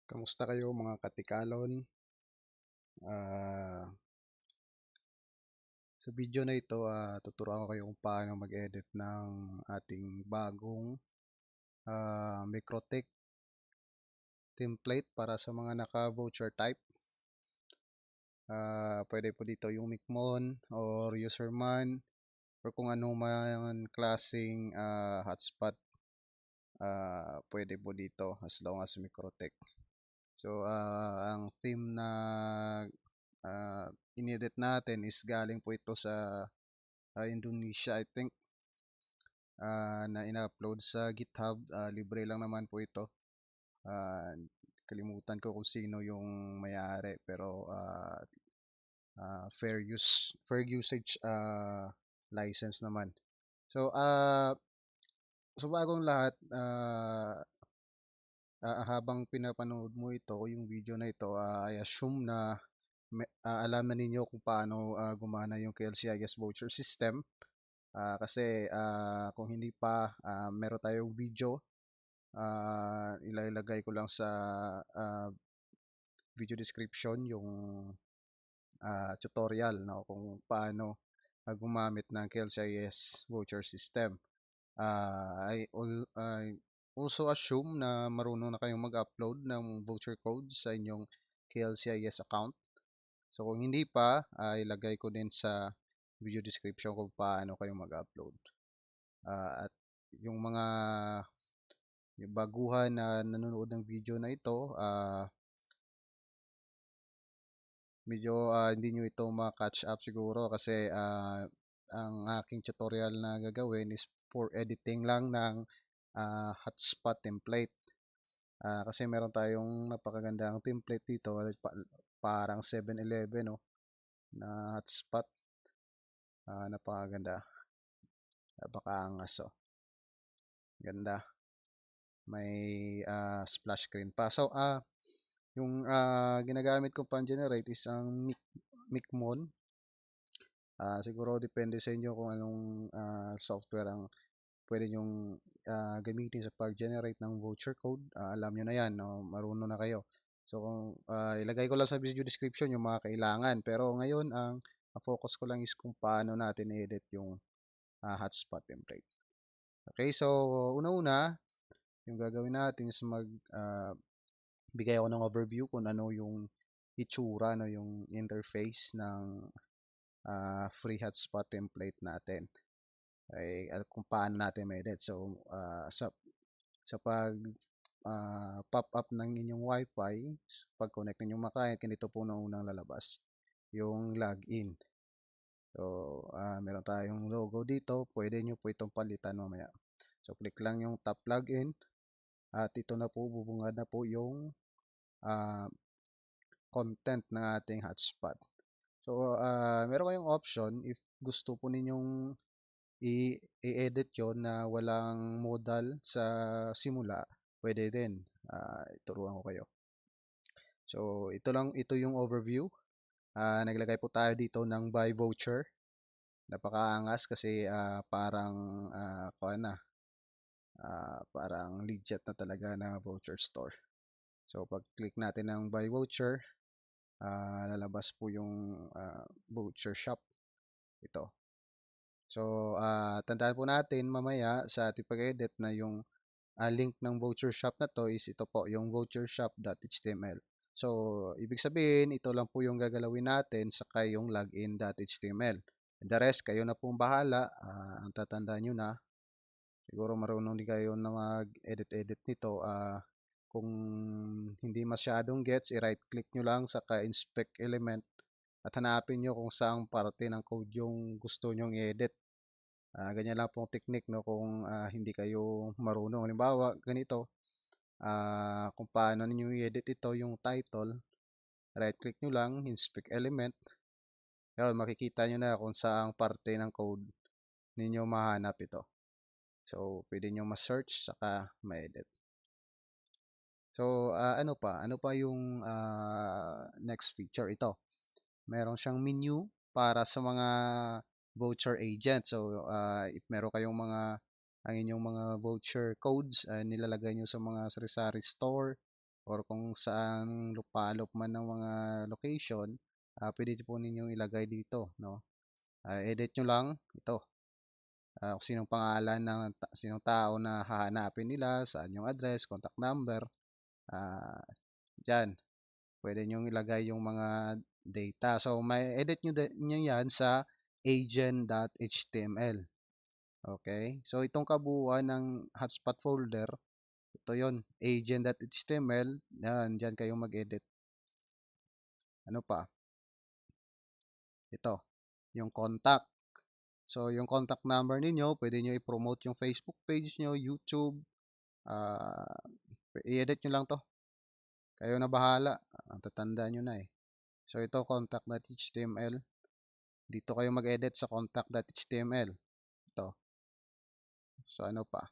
Kamusta kayo mga katikalon? Ah, sa video na ito, tuturuan ko kayo kung paano mag-edit ng ating bagong Microtech template para sa mga naka-voucher type. Pwede po dito yung Micmon or Userman or kung anong man klaseng hotspot. Pwede po dito as long as Microtech. So, ang theme na uh, inedit natin is galing po ito sa Indonesia, I think, na ina-upload sa GitHub. Libre lang naman po ito. Kalimutan ko kung sino yung may-ari, pero fair usage license naman. So, bagong lahat, habang pinapanood mo ito, yung video na ito, I assume na alam na ninyo kung paano gumana yung KLCIS voucher system. Kasi kung hindi pa, meron tayong video. Ilalagay ko lang sa video description yung tutorial, no, kung paano gumamit ng KLCIS voucher system. I also assume na marunong na kayong mag-upload ng voucher code sa inyong KLCIS account. So kung hindi pa, ilagay ko din sa video description kung paano kayo mag-upload. At yung mga baguhan na nanonood ng video na ito, medyo hindi nyo ito ma-catch up siguro kasi ang aking tutorial na gagawin is for editing lang ng hotspot template. Kasi meron tayong napakagandang template dito, parang 7-Eleven, no, na hotspot. Napakaganda, napakaangas, oh. Ganda, may splash screen pa. So yung ginagamit ko pang generate is ang Micmon. Siguro depende sa inyo kung anong software ang pwede nyong gamitin sa pag-generate ng voucher code. Alam nyo na yan, no? Marunong na kayo. So kung ilagay ko lang sa video description yung mga kailangan, pero ngayon ang focus ko lang is kung paano natin i-edit yung hotspot template. Okay, so una-una yung gagawin natin is bigay ako ng overview kung ano yung itsura, no, yung interface ng free hotspot template natin. Ay, kung paano natin ma-edit. So, sa pag pop up ng inyong wifi, pag connect ninyong mga client, ganito po na unang lalabas yung login. So, meron tayong logo dito. Pwede nyo po itong palitan mamaya. So, click lang yung top login. At ito na po, bubungad na po yung content ng ating hotspot. So, meron kayong option if gusto po ninyong i-edit yon na walang modal sa simula, pwede din. Ituruan ko kayo. So, ito yung overview. Naglagay po tayo dito ng buy voucher. Napakaangas kasi parang parang legit na talaga na voucher store. So, pag click natin ng buy voucher, lalabas po yung voucher shop. Ito. So, tandaan po natin mamaya sa ating pag-edit na yung link ng voucher shop na to is ito po, yung vouchershop.html. So, ibig sabihin, ito lang po yung gagalawin natin saka yung login.html. The rest, kayo na pong bahala. Ang tatandaan nyo na, siguro marunong din kayo na mag-edit-edit nito. Kung hindi masyadong gets, i-right click nyo lang saka inspect element at hanapin nyo kung saang parte ng code yung gusto nyong i-edit. Ganyan lang pong technique, no, kung hindi kayo marunong. Halimbawa, ganito, kung paano ninyo i-edit ito, yung title, right click nyo lang, inspect element. Yun, makikita nyo na kung saang parte ng code ninyo mahanap ito. So, pwede nyo ma-search saka ma-edit. So, ano pa? Ano pa yung next feature? Ito. Meron siyang menu para sa mga voucher agent. So, if meron kayong ang inyong mga voucher codes, nilalagay nyo sa mga sari-sari store or kung saan lupalop man ng mga location, pwede po ninyong ilagay dito, no? Edit nyo lang ito. Kung sinong pangalan ng sinong tao na hahanapin nila, saan yung address, contact number, ah, dyan. Pwede nyo ilagay yung mga data. So, may edit nyo yan sa agent.html. Okay? So, itong kabuuan ng hotspot folder, ito yon agent.html. Yan, dyan kayo mag-edit. Ano pa? Ito, yung contact. So, yung contact number ninyo, pwede nyo i-promote yung Facebook page nyo, YouTube. I-edit nyo lang to. Kayo na bahala. Tatandaan nyo na eh. So, ito, contact.html. Dito kayo mag-edit sa contact.html. Ito. So, ano pa?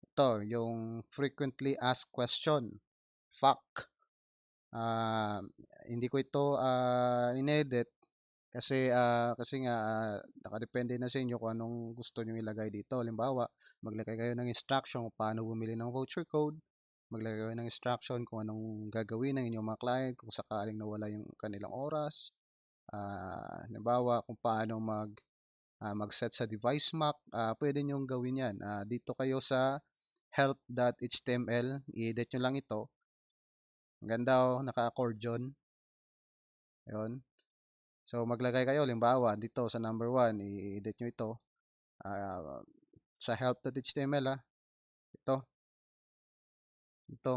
Ito, yung frequently asked question. FAQ. Hindi ko ito inedit kasi nga nakadepende na sa inyo kung anong gusto niyo ilagay dito. Halimbawa, maglagay kayo ng instruction kung paano bumili ng voucher code, maglagay kayo ng instruction kung anong gagawin ng inyong mga client kung sakaling nawala yung kanilang oras. Halimbawa, kung paano mag-set sa device map, pwede nyo gawin yan. Dito kayo sa help.html, i-edit nyo lang ito. Ang ganda naka-accordion. Yun. So, maglagay kayo, limbawa, dito sa number 1, i-edit nyo ito. Sa help.html, ito,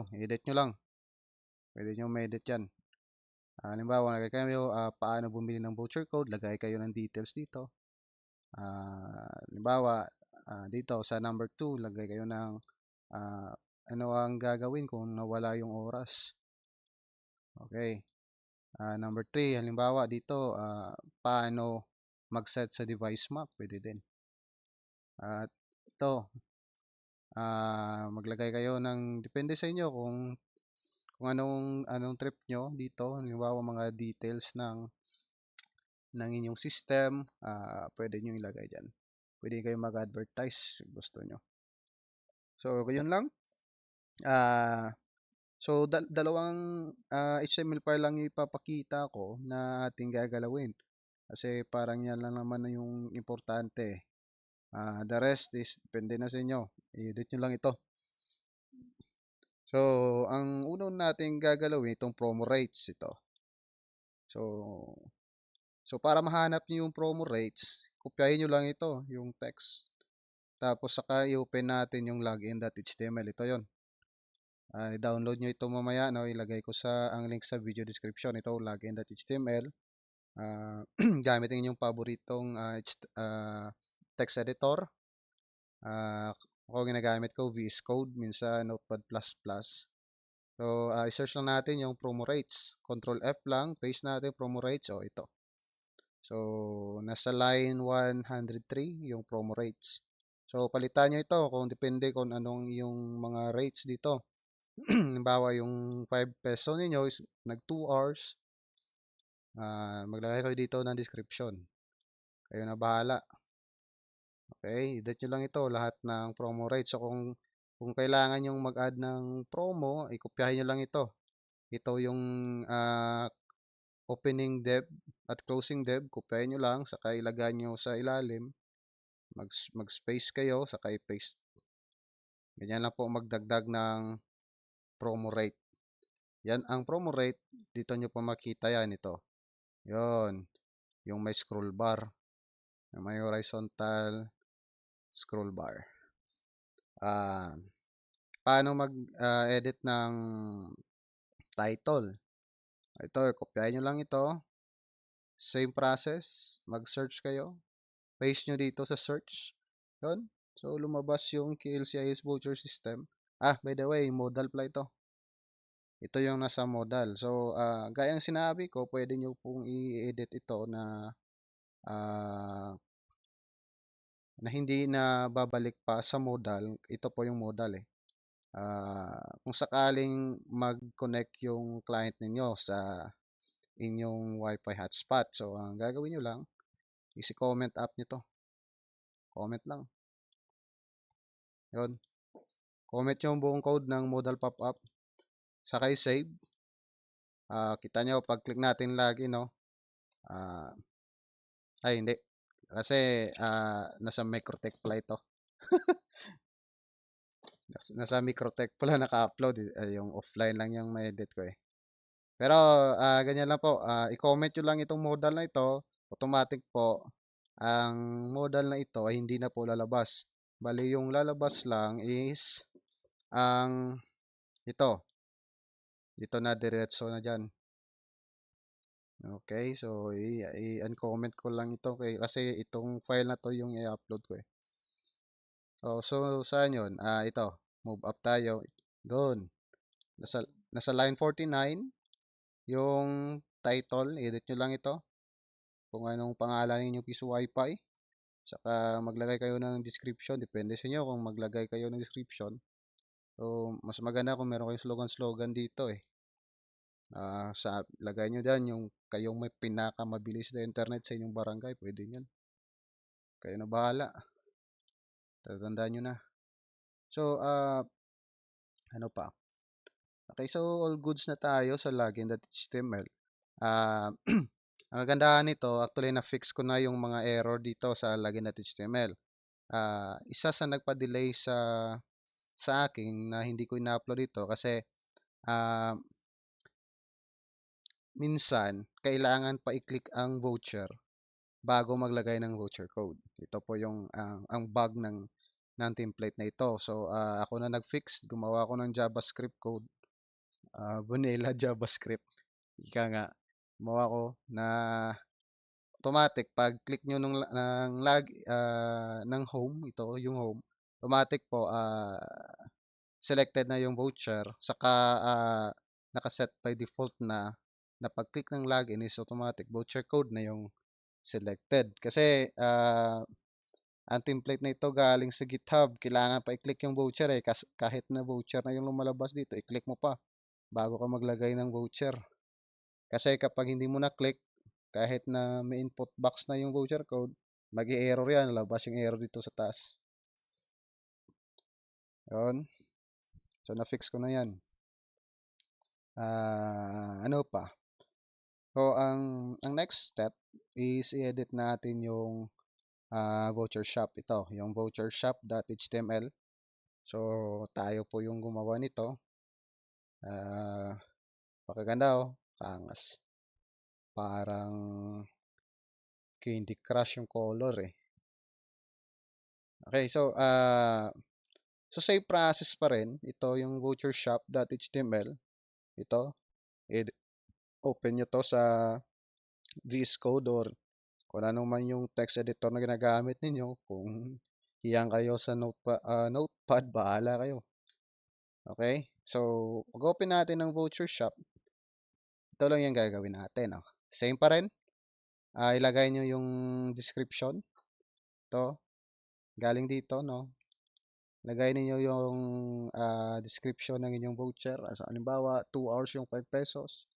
i-edit nyo lang. Pwede nyo ma-edit yan. Halimbawa, lagay kayo, paano bumili ng voucher code, lagay kayo ng details dito. Halimbawa, dito sa number 2, lagay kayo ng ano ang gagawin kung nawala yung oras. Okay. Number 3, halimbawa dito, paano mag-set sa device map, pwede din. At ito, maglagay kayo ng, depende sa inyo kung anong trip nyo dito. Halimbawa mga details ng inyong system, pwede nyo ilagay dyan. Pwede kayo mag-advertise gusto nyo. So, yun lang. So, dalawang HTML file lang ipapakita ko na ating gagalawin. Kasi parang yan lang naman na yung importante. The rest is depende na sa inyo. I-edit nyo lang ito. So, ang uno natin gagalawin itong promo rates ito. So para mahanap niyo yung promo rates, kopyahin nyo lang ito, yung text. Tapos saka i-open natin yung login.html. Ito yon. I-download nyo ito mamaya, no? Ilagay ko ang link sa video description. Ito, login.html. Gamit ang inyong paboritong text editor. Ako ginagamit ko VS Code, minsan Notepad++. So, i-search lang natin yung promo rates. Control F lang, paste natin promo rates. O, ito. So, nasa line 103 yung promo rates. So, palitan nyo ito kung depende kung anong yung mga rates dito. Halimbawa, yung 5 peso ninyo is nag 2 hours. Maglagay kayo dito ng description. Kayo na bahala. Okay, edit nyo lang ito, lahat ng promo rates. So, kung kailangan yung mag-add ng promo, ikopyahin nyo lang ito. Ito yung opening div at closing div. Kopyahin nyo lang, saka ilagay nyo sa ilalim. Mag-space kayo, saka i-paste. Ganyan lang po magdagdag ng promo rate. Yan ang promo rate. Dito nyo po makita yan ito. Yon, yung may scroll bar. Yung may horizontal scroll bar. Paano mag-edit ng title? Ito, kopyahin nyo lang ito. Same process. Mag-search kayo. Paste nyo dito sa search. Yon. So, lumabas yung KLCIS voucher system. By the way, modal pala ito. Ito yung nasa modal. So, gaya ng sinabi ko, pwede nyo pong i-edit ito na hindi na babalik pa sa modal. Ito po yung modal eh. Kung sakaling mag-connect yung client ninyo sa inyong Wi-Fi hotspot. So, ang gagawin nyo lang, isi-comment up nyo to. Comment lang. Yun. Comment yung buong code ng modal pop-up. Saka i-save. Kita nyo, pag click natin login, no? Ah, ay, hindi. Kasi, nasa Microtech pala ito. Nasa Microtech pala naka-upload. Yung offline lang yung ma-edit ko eh. Pero, ganyan lang po. I-comment nyo lang itong modal na ito. Automatic po. Ang modal na ito ay hindi na po lalabas. Bali, yung lalabas lang is ang ito. Dito na diretso na dyan. Okay, so i-uncomment ko lang ito kasi itong file na to yung i-upload ko eh. So saan yun? Ito, move up tayo. Doon. Nasa line 49, yung title, edit nyo lang ito. Kung anong pangalan ninyo piso wifi. Saka maglagay kayo ng description. Depende sa inyo kung maglagay kayo ng description. So, mas maganda kung meron kayong slogan-slogan dito eh. Lagay nyo dyan yung kayong may pinakamabilis na internet sa inyong barangay. Pwede nyan. Kayo na bahala. Tatandaan nyo na. So, ano pa? Okay, so all goods na tayo sa login.html. Ang kagandahan nito, actually na-fix ko na yung mga error dito sa login.html. Isa sa nagpa-delay sa akin na hindi ko ina-upload dito kasi minsan kailangan pa i-click ang voucher bago maglagay ng voucher code. Ito po yung ang bug ng template na ito. So, ako na nag-fix, gumawa ako ng JavaScript code, vanilla JavaScript. Ika nga, gumawa ko na automatic pag click nyo ng home, ito yung home, automatic po selected na yung voucher, saka nakaset by default na pag click ng login is automatic voucher code na yung selected. Kasi ang template na ito galing sa GitHub, kailangan pa i-click yung voucher eh. Kahit na voucher na yung lumalabas dito, i-click mo pa bago ka maglagay ng voucher. Kasi kapag hindi mo na-click, kahit na may input box na yung voucher code, mag-i-error yan. Lalabas yung error dito sa taas. Yun. So, na-fix ko na yan. Ano pa? So, ang next step is i-edit natin yung voucher shop. Ito, yung voucher shop.html. So, tayo po yung gumawa nito. Pakaganda oh. Pangas. Parang Candy Crush yung color eh. Okay, so same process pa rin. Ito yung voucher shop.html. Ito. Open nyo to sa VS Code or kung ano man yung text editor na ginagamit ninyo. Kung hiyang kayo sa notepad, bahala kayo. Okay? So, mag-open natin ng voucher shop. Ito lang yung gagawin natin. Oh. Same pa rin. Ilagay nyo yung description. Ito. Galing dito, no? Lagay niyo yung description ng inyong voucher. So, halimbawa, 2 hours yung 5 pesos.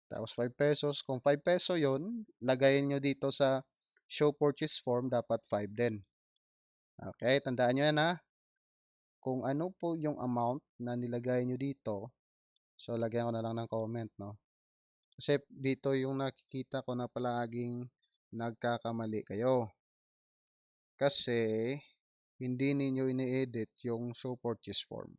Tapos 5 pesos. Kung 5 peso yon, lagayin nyo dito sa show purchase form, dapat 5 din. Okay, tandaan nyo yan ha. Kung ano po yung amount na nilagay nyo dito, so lagyan ko na lang ng comment, no? Kasi dito yung nakikita ko na palaging nagkakamali kayo. Kasi hindi ninyo ini-edit yung show purchase form.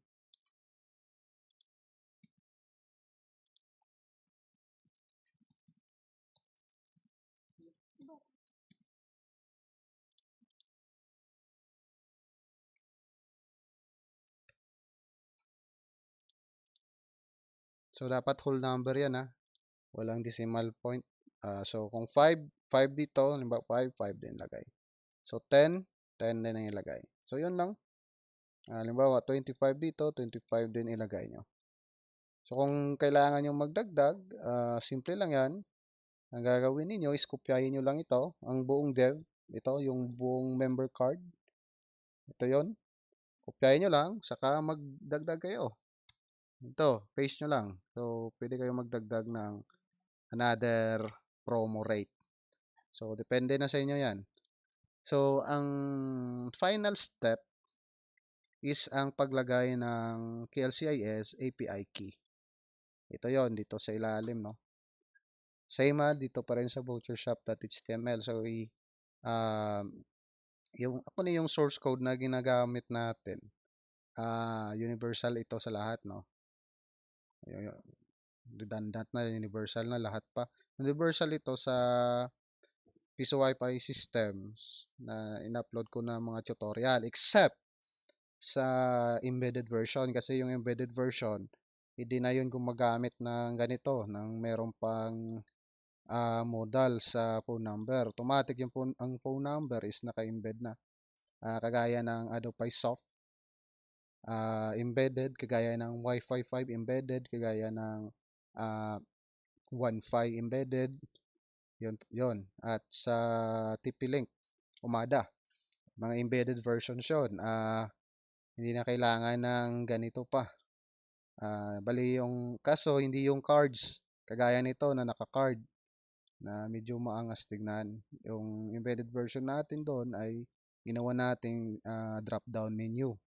So, dapat whole number yan ha. Walang decimal point. So, kung 5, 5 dito, halimbawa 5, 5 din lagay. So, 10, 10 din ang ilagay. So, yun lang. Halimbawa, 25 dito, 25 din ilagay nyo. So, kung kailangan nyo magdagdag, simple lang yan. Ang gagawin niyo is kopyahin nyo lang ito, ang buong dev. Ito, yung buong member card. Ito yon. Kopyahin nyo lang, saka magdagdag kayo. Ito, paste nyo lang. So, pwede kayo magdagdag ng another promo rate. So, depende na sa inyo yan. So, ang final step is ang paglagay ng KLCIS API key. Ito yon dito sa ilalim, no? Same dito pa rin sa vouchershop.html. So, ako na yung source code na ginagamit natin. Universal ito sa lahat, no? Redundant na, universal na lahat pa. Universal ito sa Piso Wi-Fi systems na in-upload ko na mga tutorial, except sa embedded version, kasi yung embedded version hindi na yun gumagamit ng ganito, ng meron pang modal sa phone number. Automatic ang phone number is naka-embed na, kagaya ng Adobe Soft embedded, kagaya ng Wi-Fi 5 embedded, kagaya ng Wi-Fi embedded, yon. At sa TP-Link, UMADA, mga embedded versions yun. Hindi na kailangan ng ganito pa. Bali yung kaso, hindi yung cards, kagaya nito na naka-card, na medyo maangas tignan. Yung embedded version natin doon ay ginawa nating drop-down menu.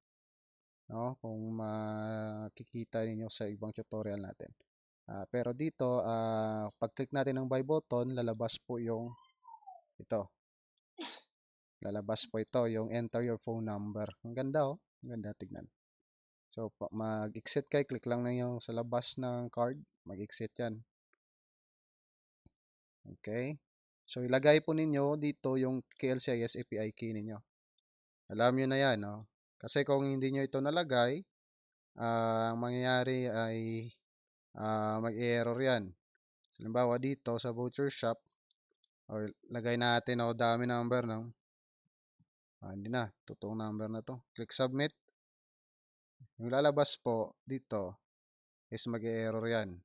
No? Kung makikita ninyo sa ibang tutorial natin. Pero dito, pag-click natin ng buy button, lalabas po yung ito. Lalabas po ito, yung enter your phone number. Ang ganda, oh. Ang ganda tignan. So, mag-exit kayo, click lang na yung sa labas ng card, mag-exit yan. Okay. So, ilagay po ninyo dito yung KLCIS API key ninyo. Alam nyo na yan, no? Kasi kung hindi nyo ito nalagay, ang mangyayari ay mag-error yan. So, halimbawa dito sa voucher shop, or lagay natin, dami number, no? Hindi na, totoong number na to. Click submit. Yung lalabas po dito is mag-error yan.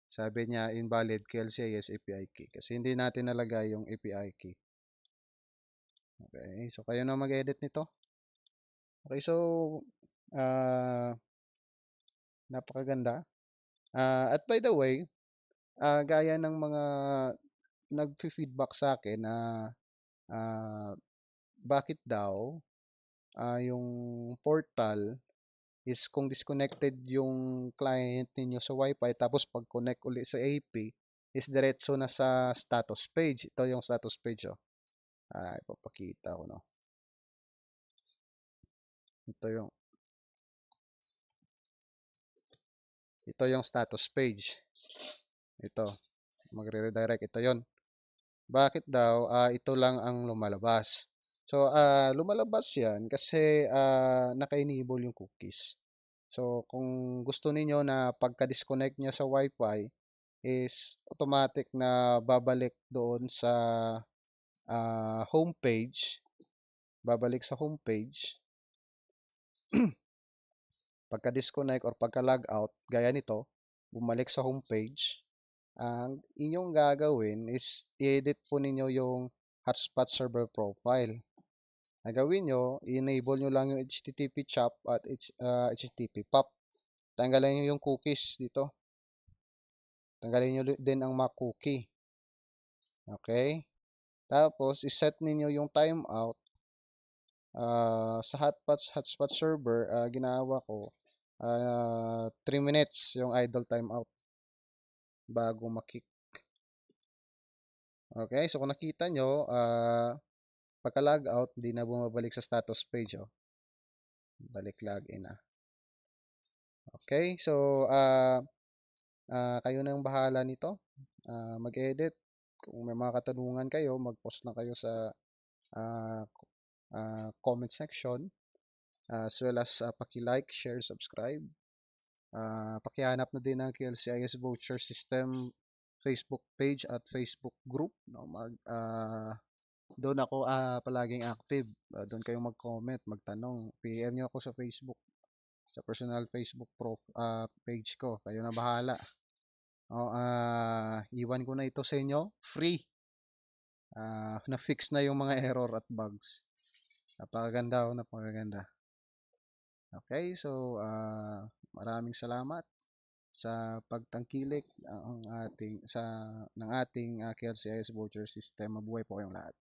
Sabi niya invalid KLCIS API key kasi hindi natin nalagay yung API key. Okay, so kayo na mag-edit nito. Okay, so napakaganda. At by the way, gaya ng mga nag-feedback sa akin na bakit daw yung portal is kung disconnected yung client ninyo sa Wi-Fi, tapos pag connect uli sa AP is diretso na sa status page. Ito yung status page, oh. Ipapakita ko, no. Ito yung status page. Ito, magre-redirect. Ito yon. Bakit daw ito lang ang lumalabas? So, lumalabas yan kasi naka-enable yung cookies. So, kung gusto niyo na pagka-disconnect niya sa Wi-Fi is automatic na babalik doon sa homepage. Babalik sa homepage. Pagka-disconnect or pagka-log out, gaya nito, bumalik sa homepage. Ang inyong gagawin is i-edit po ninyo yung hotspot server profile. Ang gawin nyo, i-enable nyo lang yung HTTP CHOP at HTTP POP. Tanggalin nyo yung cookies dito. Tanggalin nyo din ang MAC cookie. Okay? Tapos, iset ninyo yung timeout. Sa hotspot server, ginawa ko 3 minutes yung idle timeout bago makick. Okay, so kung nakita nyo, pagka-log out, hindi na bumabalik sa status page. Balik login na. Okay, so kayo na yung bahala nito. Mag-edit. Kung may mga katanungan kayo, mag-post lang kayo sa comment section. As well as paki-like, share, subscribe. Pakihanap na din ng KLCIS Voucher System Facebook page at Facebook group. No? Doon ako palaging active. Doon kayo mag-comment, magtanong. PM nyo ako sa Facebook, sa personal Facebook page ko. Kayo na bahala. Iwan ko na ito sa inyo. Free. Na-fix na yung mga error at bugs. Napakaganda. Napakaganda. Okay, so maraming salamat sa pagtangkilik ng ating KLCIS voucher system. Mabuhay po kayong lahat.